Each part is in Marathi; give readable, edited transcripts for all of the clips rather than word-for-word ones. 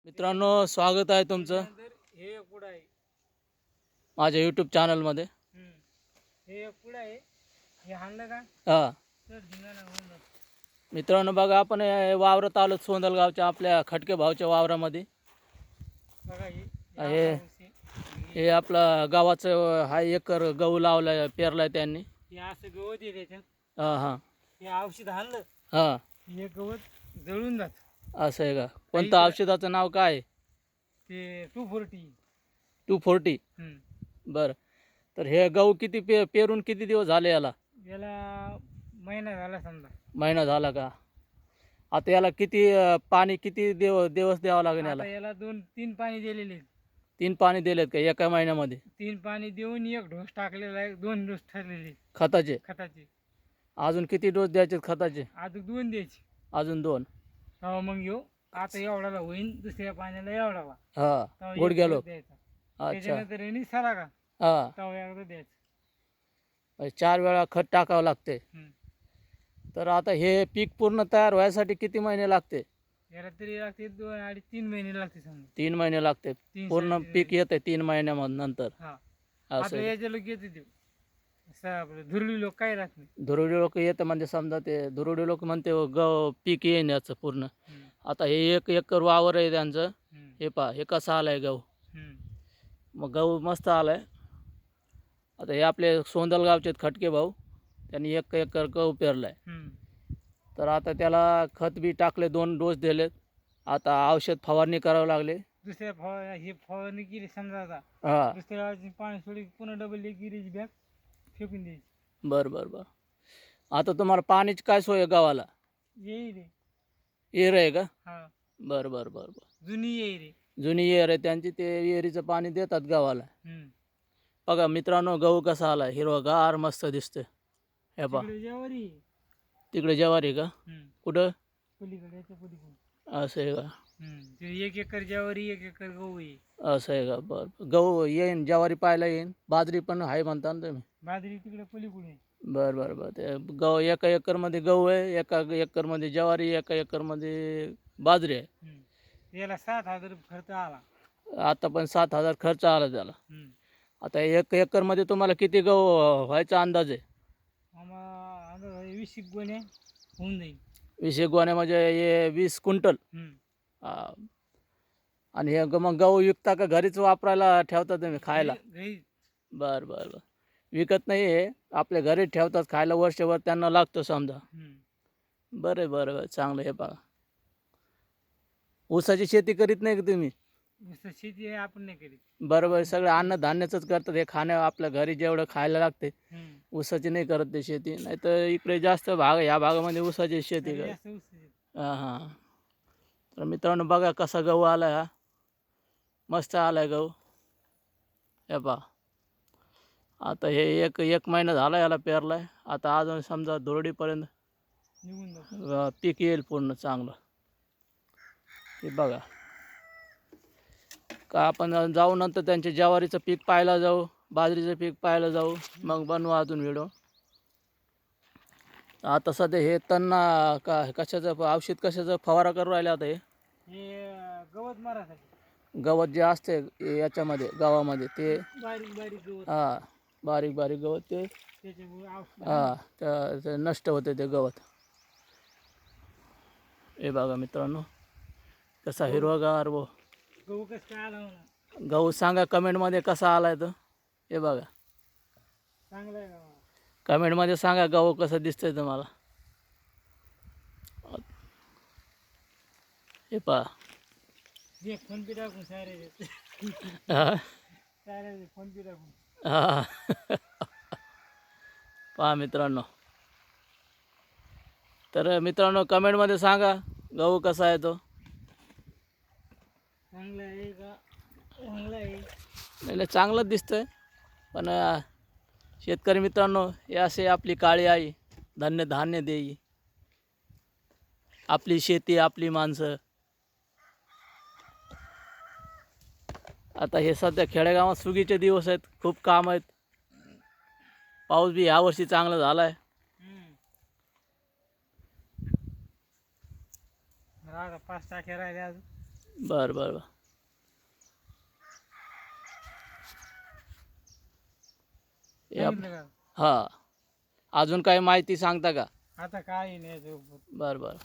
मित्रांनो, स्वागत आहे तुमचं हे पुढं आहे. माझ्या यूट्यूब चॅनलमध्ये. हे पुढं आहे. हे हाणलं का हां तर धिंगाणा होऊन जातो. मित्रांनो, बघा आपण वावरात आलो सोंदलगावच्या आपल्या खटके भाऊच्या वावरामध्ये. बघा हे हे आपलं गावाचं हा एकर गहू लावलाय, पेरलाय त्यांनी. हे असं गवत आहे त्याच्यात. हां हां हे औषध हाणलं हां हे गवत जळून जात. असं आहे का? कोणतं औषधाचं नाव काय आहे? ते 240. 240. बरं. तर हे गहू किती पेरून किती दिवस झाले याला? याला महिना झाला समजा. महिना झाला का? आता याला किती पाणी किती दिवस द्यावं लागेल याला? आता याला 2-3 पाणी दिलेले. 3 पाणी दिलेत का एका महिन्यामध्ये? 3 पाणी देऊन 1 डोस टाकलेला आहे. 2 डोस ठरलेले खताचे? खताचे. अजून किती डोस द्यायचे खताचे? अजून 2 द्यायचे. अजून 2. तेव्हा मग येऊ आता एवढाला होईन, दुसऱ्या पाण्याला एवढावा हा गुडघ्यालो. द्यायचा. अच्छा. त्याच्यानंतर यांनी सरा का हा तेव्हा एकदा द्यायचं. 4 वेळा खत टाकावं लागते. हम्म. तर आता हे पीक पूर्ण तयार व्हायसाठी किती महिने लागते? याला तरी लागते 2-3 महिने लागते समजा. 3 महिने लागते. 3 पूर्ण साडेतीन पीक येते 3 महिन्यानंतर. हा असं आपल्या याच्या लोक येते ते असं आपलं धुरळी लोक काही राहत नाही. धुरुडी लोक येतं म्हणजे समजा ते धुरुडी लोक म्हणते पीक येईन याचं पूर्ण. हम्म. आता हे 1 एकर वावर आहे त्यांचं. हम्म. हे पहा हे कसं आलंय गहू. हम्म. मग गहू मस्त आलाय. आता हे आपले सोंदलगावचे खटके भाऊ, त्यांनी 1 एकर गहू पेरलाय. हम्म. तर आता त्याला खत बी टाकले, 2 डोस दिलेत. आता औषध फवारणी करावं लागले. दुसऱ्या ही फवारणी केली समजा. आता हां दुसऱ्या वेळेस पाणी सोडी पुन्हा डबल एक गिरीची बॅग फेकून द्यायची. बरं. आता तुम्हाला पाण्याची काय सोय आहे गावाला? येई रे. येर आहे का? हा बरं. जुनी येई रे. जुनी येर आहे त्यांची, ते येरीचं पाणी देतात गावाला. हम्म. बघा मित्रांनो, गहू कसा आला हिरवागार मस्त दिसतोय. हे पहा तिकडे ज्वारी. तिकडे ज्वारी का? कुठं? पलीकडे याच्या पलीकडे. असं आहे का? ते 1 एकर ज्वारी 1 एकर गहू आहे. असं आहे का? बरं. गहू येईन, ज्वारी पाहायला येईन. बाजरी पण आहे म्हणता ना तुम्ही? बाजरी तिकडे पलीकडे. बरं. ते गहू 1 एकरमध्ये गहू आहे, 1 एकरमध्ये ज्वारी, 1 एकरमध्ये बाजरी आहे. याला 7,000 खर्च आला. आता पण 7,000 खर्च आला त्याला. हम्म. आता 1 एकरमध्ये तुम्हाला किती गहू व्हायचा अंदाज आहे? आम्हाला 20 गोण्या होऊन जाईल. 20 गोण्या म्हणजे हे 20 क्विंटल. हा. आणि हे मग गहू विकता का घरीच वापरायला ठेवता तुम्ही खायला? घरी. बरं. विकत नाही आहे, आपल्या घरी ठेवतात खायला, वर्षभर त्यांना लागतो समजा. बरं. चांगलं. हे बघा, ऊसाची शेती करीत नाही का तुम्ही? शेती आहे आपण नाही करीत. बरोबर. सगळं अन्नधान्याचंच करतात हे, खाण्या आपल्या घरी जेवढं खायला लागते. ऊसाची नाही करत ते शेती. नाही तर इकडे जास्त भाग, ह्या भागामध्ये ऊसाची शेती करत. हां. तर मित्रांनो, बघा कसा गहू आला हा. मस्त आलाय गहू. हे पहा, आता हे एक महिना झाला याला पेरलाय. आता अजून समजा धुरडीपर्यंत पीक येईल पूर्ण चांगलं. हे बघा का, आपण जाऊ नंतर त्यांच्या ज्वारीचं पीक पाहायला जाऊ, बाजरीचं पीक पाहायला जाऊ, मग बनवू अजून व्हिडिओ. आता सध्या हे त्यांना का कशाचं औषध कशाचं फवारा करू राहिले आता? हे गवत मारासाठी. गवत जे असते याच्यामध्ये गावामध्ये ते बारीक गवत. हां, बारीक गवत ते ते नष्ट होते ते गवत. हे बघा मित्रांनो, कसा हिरवागार गहू कसं काय आला म्हणा. गहू सांगा कमेंटमध्ये कसा आलाय तो. हे बघा, चांगला आहे. कमेंटमध्ये सांगा गहू कसं दिसतंय तुम्हाला. हे पहा. फोन पे टाकून सारे फोन पे टाकून. हां. पहा मित्रांनो, तर मित्रांनो कमेंटमध्ये सांगा गहू कसा आहे तो. चांगला आहे का? चांगला आहे. नाही चांगलंच दिसतंय. पण शेतकरी मित्रांनो, हे असे आपली काळी आई धान्य देई. आपली शेती, आपली माणसं. आता हे सध्या खेडेगावात सुगीचे दिवस आहेत, खूप काम आहेत. पाऊस बी यावर्षी चांगला झाला आहे. आता 5 टाक्या राहिल्या अजून. बरं बरं बरं. हे आप- सांगितलं का? हा अजून काही माहिती सांगता का? आता काय नाही याच्यावर. बरं बरं.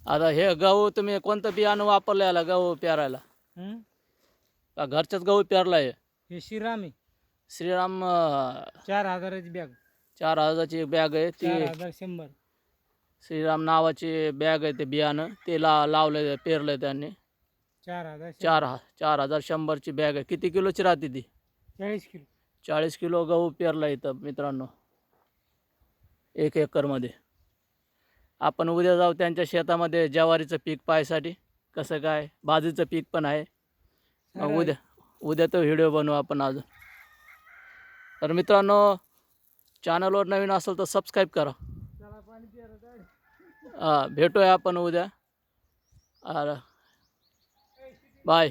आता हे गहू तुम्ही कोणतं बियाणं वापरलं याला गहू पेरायला? हम्म? का घरच्याच गहू पेरला आहे? हे श्रीराम आहे. श्रीराम 4,000ची बॅग. 4,000ची बॅग आहे ती. 4,100. श्रीराम नावाची बॅग आहे ते बियाणं ते लावलं पेरलं त्यांनी. 4,000. 4,100ची बॅग आहे. किती किलोची राहते ती? 40 किलो. 40 किलो गहू पेरला इथं मित्रांनो 1 एकरमध्ये. आपण उद्या जाऊ त्यांच्या शेतामध्ये ज्वारीचं पीक पाहायसाठी कसं काय, बाजरीचं पीक पण आहे. मग उद्या तो व्हिडिओ बनवू आपण अजून. तर मित्रांनो चॅनलवर नवीन असेल तर सबस्क्राईब करा. चला पाणी प्यायला जाऊ. भेटूया आपण उद्या. बाय.